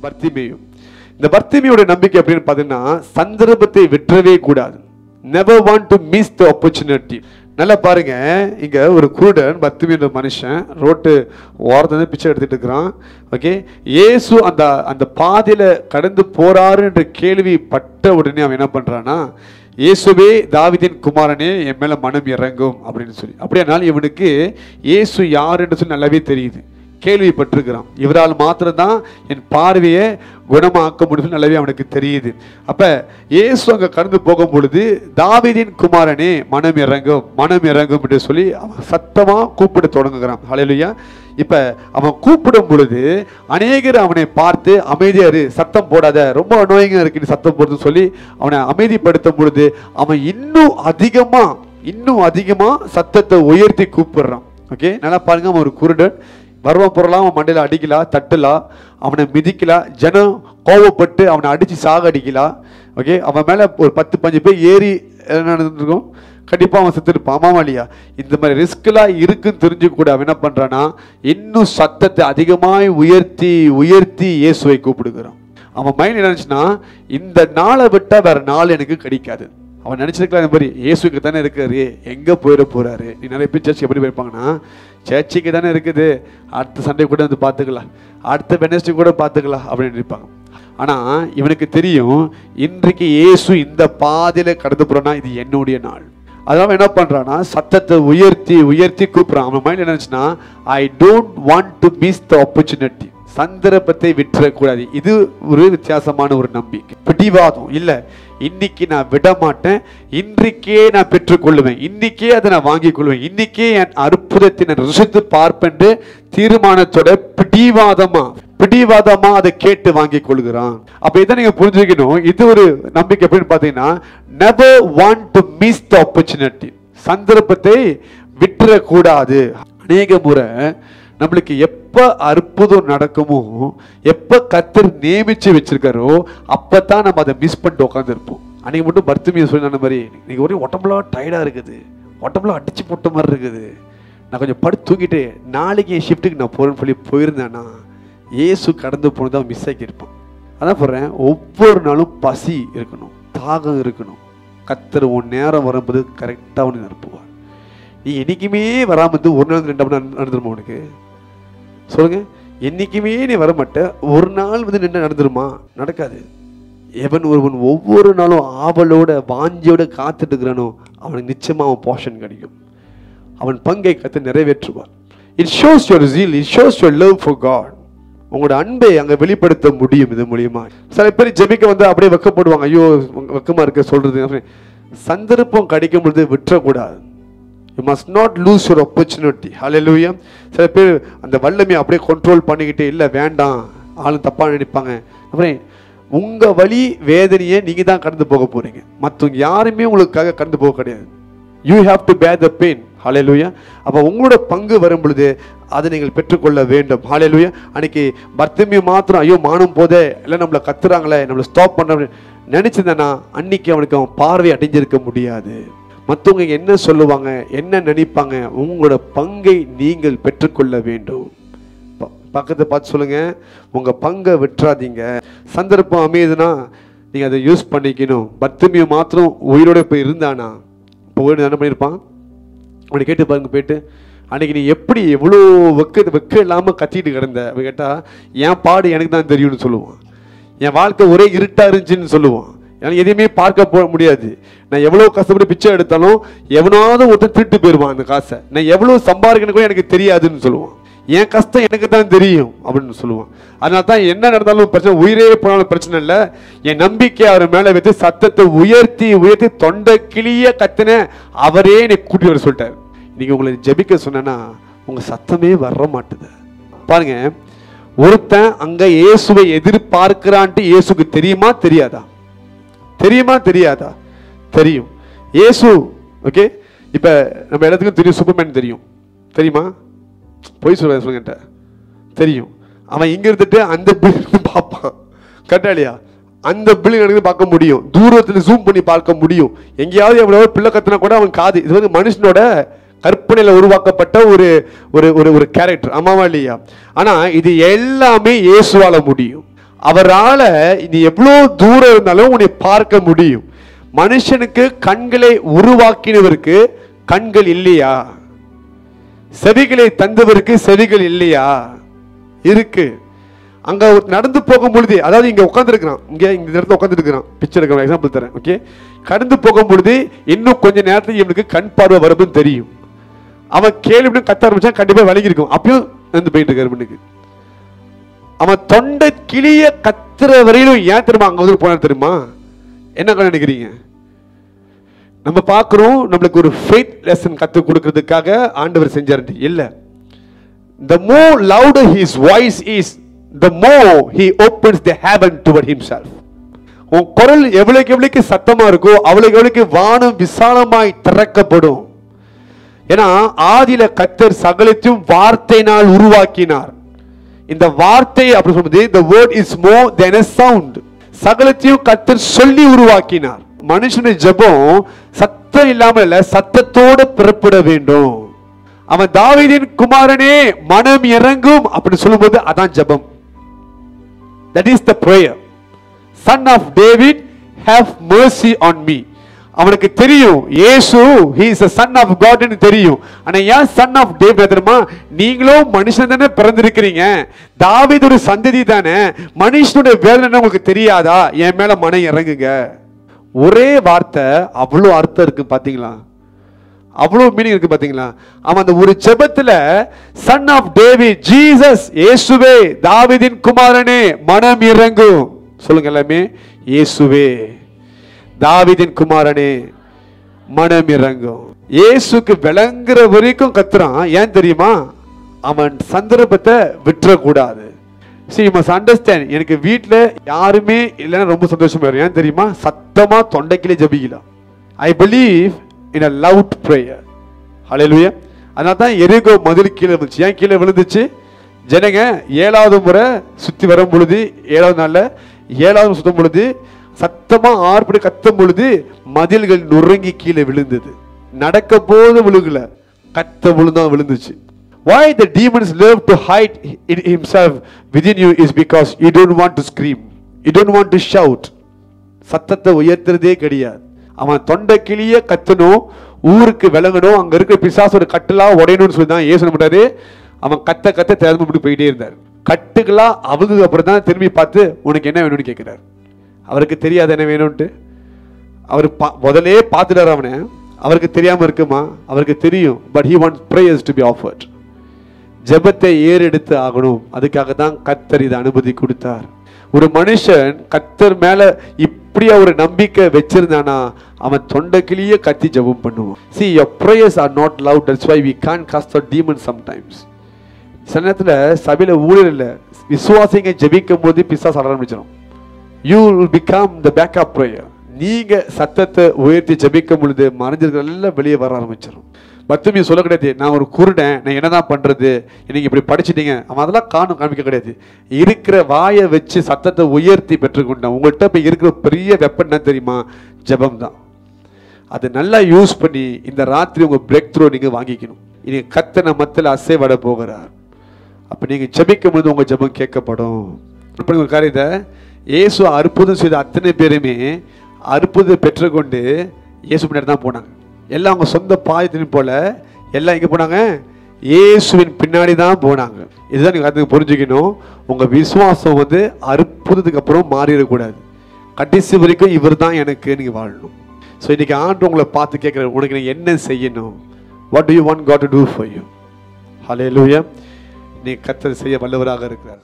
பர்த்திமேயு. இந்த பர்த்திமேயோட நம்பிக்கை அப்படின்னு பார்த்தீங்கன்னா, சந்தர்ப்பத்தை விட்டுறவே கூடாது. Never want to miss the opportunity. நல்லா பாருங்க, இங்க ஒரு குருடன் பர்த்திமேயு மனுஷன் ரோட்டு ஓரத்துல பிச்சை எடுத்துட்டு இருக்கிறான். ஓகே, இயேசு அந்த அந்த பாதையில கடந்து போறாரு என்ற கேள்வி பட்ட உடனே அவன் என்ன பண்றான்னா, இயேசுவே தாவீதின் குமாரனே என் மேல மனம் இறங்கும் அப்படின்னு சொல்லி. அப்படியானால் இவனுக்கு இயேசு யார் என்று சொல்லி நல்லாவே தெரியுது, கேள்விப்பட்டிருக்கிறான். இவரால் மாத்திரம்தான் என் பார்வையை குணமாக்க முடியும் நல்லாவே அவனுக்கு தெரியுது. அப்ப இயேசு அங்க கடந்து போகும் பொழுது, தாவீதின் குமாரனே மனம் இறங்கும் மனம் இறங்கும் என்று சொல்லி அவன் சத்தமா கூப்பிட தொடங்குகிறான். ஹல்லேலூயா. இப்ப அவன் கூப்பிடும் பொழுது அநேகர் அவனை பார்த்து அமைதியாரு, சத்தம் போடாத, ரொம்ப அநோயிங்க இருக்கு சத்தம் போடுறது சொல்லி அவனை அமைதிப்படுத்தும் பொழுது அவன் இன்னும் அதிகமா சத்தத்தை உயர்த்தி கூப்பிடுறான். ஓகே, நல்லா பாருங்க, அவன் ஒரு குருடன். வருவம் பொருளாம் அவன் மண்டையில் அடிக்கலாம், தட்டலாம், அவனை மிதிக்கலாம், ஜனம் கோவப்பட்டு அவனை அடித்து சாக அடிக்கலாம். ஓகே, அவன் மேலே ஒரு 10-15 பேர் ஏறி என்ன நடந்துருக்கும், கண்டிப்பாக அவன் செத்துருப்பான். ஆமாம் இல்லையா? இந்த மாதிரி ரிஸ்கெலாம் இருக்குன்னு தெரிஞ்சு கூட அவன் என்ன பண்ணுறான்னா, இன்னும் சத்தத்தை அதிகமாக உயர்த்தி உயர்த்தி இயேசுவை கூப்பிடுகிறான். அவன் மைண்ட் நினைச்சுன்னா, இந்த நாளை விட்டால் வேற நாள் எனக்கு கிடைக்காது. அவன் நினைச்சிருக்கலாம், இந்த மாதிரி இயேசுக்கு தானே இருக்காரு, எங்கே போயிட போறாரு. நீ நிறைய பேர் சர்ச்சுக்கு எப்படி போயிருப்பாங்கன்னா, சர்ச்சுக்கு தானே இருக்குது, அடுத்த சண்டே கூட வந்து பார்த்துக்கலாம், அடுத்த வெனஸ்டே கூட பார்த்துக்கலாம் அப்படின்னு இருப்பாங்க. ஆனால் இவனுக்கு தெரியும், இன்றைக்கு இயேசு இந்த பாதையில கடந்து போறான்னா இது என்னுடைய நாள். அதனால என்ன பண்றான்னா, சத்தத்தை உயர்த்தி உயர்த்தி கூப்பிடுறான். அவன் மைண்ட் நினைச்சுன்னா, I don't want to miss the opportunity. சந்தர்ப்பத்தை விட்டுறக்கூடாது. இது ஒரு வித்தியாசமான ஒரு நம்பிக்கை, பிடிவாதம் இல்லை. இன்னைக்கு நான் விட மாட்டேன், இன்றைக்கே நான் பெற்றுக்கொள்ளுவேன், இன்னைக்கே அதை நான் வாங்கிக் கொள்வேன், இன்னைக்கே என் அற்புதத்தை நான் ருசித்து பார்ப்பேன் தீர்மானத்தோட பிடிவாதமா அதை கேட்டு வாங்கிக் கொள்கிறான். அப்ப இதை நீங்க புரிஞ்சுக்கணும். இது ஒரு நம்பிக்கை எப்படின்னு பாத்தீங்கன்னா, never want to miss the opportunity. சந்தர்ப்பத்தை விட்டுறக்கூடாது. அநேக முறை நம்மளுக்கு எப்ப அற்புதம் நடக்குமோ, எப்ப கர்த்தர் நியமிச்சு வச்சிருக்காரோ அப்பதான் நம்ம அதை மிஸ் பண்ணிட்டு உட்காந்து இருப்போம். அன்னைக்கு மட்டும் பர்த்திமேயு சொன்ன மாதிரி, இன்னைக்கு ஒரே உடம்புலாம் டயர்டா இருக்குது, உடம்புலாம் அடிச்சு போட்ட மாதிரி இருக்குது, நான் கொஞ்சம் படுத்து தூக்கிட்டு நாளைக்கு என் ஷிஃப்ட்டுக்கு நான் போறேன்னு சொல்லி போயிருந்தேன்னா இயேசு கடந்து போனதான் மிஸ் ஆக்கி இருப்பான். அதான் சொல்றேன், ஒவ்வொரு நாளும் பசி இருக்கணும், தாகம் இருக்கணும். கர்த்தர் உன் நேரம் வரும்போது கரெக்டா உனக்கு நிரப்புவார். நீ என்னைக்குமே வராம வந்து ஒரு நாள் 2 மணி நேரம் நடந்துருமா உனக்கு? சொல்லுங்க, என்னைக்குமே நீ வரமாட்ட, ஒரு நாள் வந்து நின்று நடந்துருமா? நடக்காது. எவன் ஒருவன் ஒவ்வொரு நாளும் ஆவலோட வாஞ்சியோட காத்துட்டு இருக்கிறானோ அவனுக்கு நிச்சயமா அவன் போர்ஷன் கிடைக்கும், அவன் பங்கை கர்த்தர் நிறைவேற்றுவார். It shows your zeal, it shows your love for God. உங்களோட அன்பை அங்க வெளிப்படுத்த முடியும் இது மூலியமா. சில பேர் ஜெபிக்க வந்து அப்படியே வெக்கப்படுவாங்க, ஐயோ வெக்கமா இருக்க சொல்றது. சந்தர்ப்பம் கிடைக்கும் பொழுது விட்டுறக்கூடாது. You must not lose your opportunity. Hallelujah. சில பேர் அந்த வல்லமையை அப்படியே கண்ட்ரோல் பண்ணிக்கிட்டு, இல்லை வேண்டாம், ஆளும் தப்பா நினைப்பாங்க. அப்புறம் உங்க வலி வேதனையை நீங்க தான் கடந்து போக போறீங்க, மற்றவங்க யாருமே உங்களுக்காக கடந்து போக கிடையாது. You have to bear the pain. Hallelujah. அப்ப உங்களோட பங்கு வரும் பொழுது அதை நீங்கள் பெற்றுக்கொள்ள வேண்டும். Hallelujah. அன்னைக்கு பர்த்திமேயு மாத்திரம் ஐயோ மானம் போதே, இல்லை நம்மளை கத்துறாங்களே, நம்மளை ஸ்டாப் பண்ற நினைச்சிருந்தேன்னா அன்னைக்கு அவனுக்கு அவன் பார்வை அடைஞ்சிருக்க முடியாது. மற்றவங்க என்ன சொல்லுவாங்க, என்ன நினைப்பாங்க, உங்களோட பங்கை நீங்கள் பெற்றுக்கொள்ள வேண்டும். பக்கத்தை பார்த்து சொல்லுங்க, உங்க பங்கை விட்டுறாதீங்க. சந்தர்ப்பம் அமையுதுன்னா நீங்க அதை யூஸ் பண்ணிக்கணும். பர்த்திமேயு மாத்திரம் உயிரோட போய் இருந்தானா, இப்போ உயிரோடு என்ன பண்ணியிருப்பான்? அப்படி கேட்டு பாருங்க போயிட்டு, அன்னைக்கு நீ எப்படி எவ்வளோ வெக்க இல்லாமல் கத்திட்டு கிடந்த கேட்டா, என் பாடு எனக்கு தான் தெரியும்னு சொல்லுவான். என் வாழ்க்கை ஒரே இருட்டா இருந்துச்சுன்னு சொல்லுவான். எனக்கு எதையுமே பார்க்க போக முடியாது. நான் எவ்வளோ கஷ்டப்பட்டு பிச்சை எடுத்தாலும் எவனாவது ஒருத்தர் திருட்டு போயிடுவான் அந்த காசை. நான் எவ்வளோ சம்பாதிக்கணும் கூட எனக்கு தெரியாதுன்னு சொல்லுவான். என் கஷ்டம் எனக்கு தான் தெரியும் அப்படின்னு சொல்லுவான். அதனால தான் என்ன நடந்தாலும் பிரச்சனை, உயிரே போனாலும் பிரச்சனை இல்லை, என் நம்பிக்கை அவர் மேலே வைத்து சத்தத்தை உயர்த்தி உயர்த்தி தொண்டை கிளிய கத்தின அவரே என்னை கூட்டி வர சொல்லிட்டார். இன்னைக்கு உங்களை ஜெபிக்க சொன்னா உங்க சத்தமே வர மாட்டுது. பாருங்க, ஒருத்தன் அங்க இயேசுவை எதிர்பார்க்கிறான்ட்டு இயேசுக்கு தெரியுமா தெரியாதா? தெரியுமா தெரியாதா? தெரியும். இயேசு ஓகே, இப்ப நம்ம எல்லாத்துக்கும் தெரியும், சூப்பர்மேன் தெரியும், தெரியுமா? போய் சொல்லுங்க, தெரியும். அவன் இங்க இருந்துட்டு அந்த பில்டிங் பார்ப்பான், கரெக்டா இல்லையா? அந்த பில்டிங் எனக்கு பார்க்க முடியும், தூரத்துல ஜூம் பண்ணி பார்க்க முடியும். எங்கேயாவது எவ்வளவு பிள்ளை கத்துனா கூட அவன் காது. இது வந்து மனுஷனோட கற்பனையில உருவாக்கப்பட்ட ஒரு ஒரு ஒரு கேரக்டர், ஆமாவா இல்லையா? ஆனா இது எல்லாமே இயேசுவால முடியும். அவரால நீ எவ்வளவு தூரம் இருந்தாலும் உன்னை பார்க்க முடியும். மனுஷனுக்கு கண்களை உருவாக்கினவருக்கு கண்கள் இல்லையா? செவிகளை தந்தவருக்கு செவிகள் இல்லையா? இருக்கு. அங்க நடந்து போகும் பொழுது, அதாவது இங்க உட்கார்ந்து இருக்கிறான், இங்க இந்த இடத்துல உட்கார்ந்து இருக்கிறான், பிக்சர் இருக்கிற எக்ஸாம்பிள் தரேன். ஓகே, கடந்து போகும் பொழுது இன்னும் கொஞ்ச நேரத்துல இவனுக்கு கண் பார்வை வரும்னு தெரியும். அவன் கேள்வி கத்த ஆரம்பிச்சா கண்டிப்பா விலகி இருக்கும். அப்பயும் வந்து போயிட்டு இருக்காரு. அவன் தொண்டை கிளிய கத்துற வரையிலும் ஏன் தெரியுமா அங்க வந்து போன தெரியுமா? என்ன நினைக்கிறீங்க? நம்ம பார்க்கிறோம் நம்மளுக்கு ஒரு ஃபெய்த் லெசன் கத்து கொடுக்கிறதுக்காக ஆண்டவர் செஞ்சாரு இல்ல. The more louder his voice is, the more he opens the heaven toward himself. உன் குரல் எவ்வளவுக்கு சத்தமா இருக்கோ அவ்வளவுக்கு வானம் விசாலமாய் திறக்கப்படும். ஏன்னா ஆதியில கர்த்தர் சகலத்தையும் வார்த்தையினால் உருவாக்கினார். இந்த வார்த்தை அப்படி சொல்றது, the word is more than a sound. சகலத்தையும் கர்த்தர் சொல்லி உருவாக்கினார். மனுஷனுடைய ஜெபம் சத்தம் இல்லாமல் இல்ல, சத்தத்தோடு பிறப்பிட வேண்டும். அவன் தாவீதின் குமாரனே மனம் இறங்கும் அப்படி சொல்லும்போது அதான் ஜெபம். That is the prayer. Son of David, have mercy on me. அவனுக்கு தெரியும் இயேசு he is a son of God ன்னு தெரியும். ஆனா ஏன் son of David தெரியுமா? நீங்களும் மனுஷன் தானே பிறந்திருக்கிறீங்க, தாவீது ஒரு சந்ததி தானே, மனுஷனுடைய வேதனை உங்களுக்கு தெரியாதா? என் மேல மனம் இறங்குங்க. ஒரே வார்த்தை அவ்வளவு அர்த்தம் இருக்கு பாத்தீங்களா? அவ்வளவு மீனிங் இருக்கு பாத்தீங்களா? அவன் அந்த ஒரு ஜெபத்துல சன் ஆஃப் டேவிட் ஜீசஸ், இயேசுவே தாவீதின் குமாரனே மனம் இறங்கும் சொல்லுங்க எல்லாமே. இயேசுவே தாவீதின் குமாரனே மனம் இறங்கும். இயேசுக்கு விளங்குற வரைக்கும் கத்துறான். ஏன் தெரியுமா? அவன் சந்தர்ப்பத்தை விட்டுறக்கூடாது. See, you must understand, எனக்கு வீட்டுல யாருமே இல்லைன்னா ரொம்ப சந்தோஷமா வரும். ஏன் தெரியுமா? சத்தமா தொண்டைக்கிலே ஜபிக்கலாம். I believe in a loud prayer. Hallelujah. அதனால தான் எரிகோ மதில் கீழே விழுந்துச்சு. ஏன் கீழே விழுந்துச்சு? ஜனங்க 7வது முறை சுத்தி வரும் பொழுது, 7வது நாள்ல 7வது சுத்தும் பொழுது சத்தமா ஆர்ப்படி கத்தும் பொழுது மதில்கள் நுறங்கி கீழே விழுந்தது. நடக்க போது விழுகல, கத்த விழுந்தா விழுந்துச்சு. Why the demons love to hide himself within you is because you don't want to scream, you don't want to shout. சத்தத்தை உயர்த்துறதே கிடையாது. அவன் தொண்டை கிளிய கத்தணும், ஊருக்கு விளங்கணும், அங்க இருக்கிற பிசாசோட கட்டெல்லாம் உடையணும்னு சொல்லி தான் ஏசு பண்ணாரு. அவன் கத்த கத்த தேர்ந்து போயிட்டே இருந்தார். கட்டுக்கெல்லாம் அவுதுக்கு அப்புறம் தான் திரும்பி பார்த்து உனக்கு என்ன வேணும்னு கேட்கிறார். அவருக்கு தெரியாது என்ன வேணும்ட்டு. அவர் முதலே பார்த்துட்டார் அவனை. அவருக்கு தெரியாம இருக்குமா? அவருக்கு தெரியும். But he wants prayers to be offered. ஜெபத்தை ஏறெடுத்து ஆகணும். அதுக்காக தான் கர்த்தர் இதை அனுமதி கொடுத்தார். ஒரு மனுஷன் கர்த்தர் மேல இப்படியா ஒரு நம்பிக்கை வச்சிருந்தானா அவன் தொண்டைக்கிலேயே கத்தி ஜெபம் பண்ணுவான். See, your prayers are not loud. That's why we can't cast out demons sometimes. சில நேரத்துல சபையில ஊழியர் இல்ல, விசுவாசிங்க ஜெபிக்கும் போது பிசாசு அட ஆரம்பிச்சிடும். You will become the backup prayer. நீங்க சத்தத்தை உயர்த்தி ஜெபிக்கும் பொழுது மறைஞ்சிருக்கிற எல்லாம் வெளியே வர ஆரம்பிச்சிடும். பத்துமே சொல்ல கிடையாது, நான் ஒரு குருடன், நான் என்னதான் பண்றது, நீங்க இப்படி படிச்சுட்டீங்க, அவன் அதெல்லாம் காமிக்க கிடையாது. இருக்கிற வாயை வச்சு சத்தத்தை உயர்த்தி பெற்றுக்கொண்டான். உங்கள்கிட்ட இப்ப இருக்கிற பெரிய வெப்பன் என்ன தெரியுமா? ஜெபம் தான். அதை நல்லா யூஸ் பண்ணி இந்த ராத்திரி உங்க பிரேக் த்ரூ நீங்க வாங்கிக்கணும். நீங்க கத்தனை மத்தியில் அசைவட போகிறார். அப்ப நீங்க ஜெபிக்கும் பொழுது உங்க ஜெபம் கேட்கப்படும். ஒரு காரியத்தை இயேசு அற்புதம் செய்த அத்தனை பேருமே அற்புதம் பெற்றுக்கொண்டு இயேசு பின்னாடி தான் போனாங்க. எல்லாம் அவங்க சொந்த பாயத்தின் போல எல்லாம் எங்க போனாங்க? இயேசுவின் பின்னாடி தான் போனாங்க. இதுதான் நீங்க அதுக்கு புரிஞ்சுக்கணும். உங்க விசுவாசம் வந்து அற்புதத்துக்கு அப்புறம் மாறிடக்கூடாது. கடைசி வரைக்கும் இவர் தான் எனக்கு நீங்க வாழணும். ஸோ இன்னைக்கு ஆண்டு உங்களை பார்த்து கேட்குற, உனக்கு நீங்க என்ன செய்யணும்? What do you want God to do for you? Hallelujah. நீ கர்த்தர் செய்ய வல்லவராக இருக்கிறார்.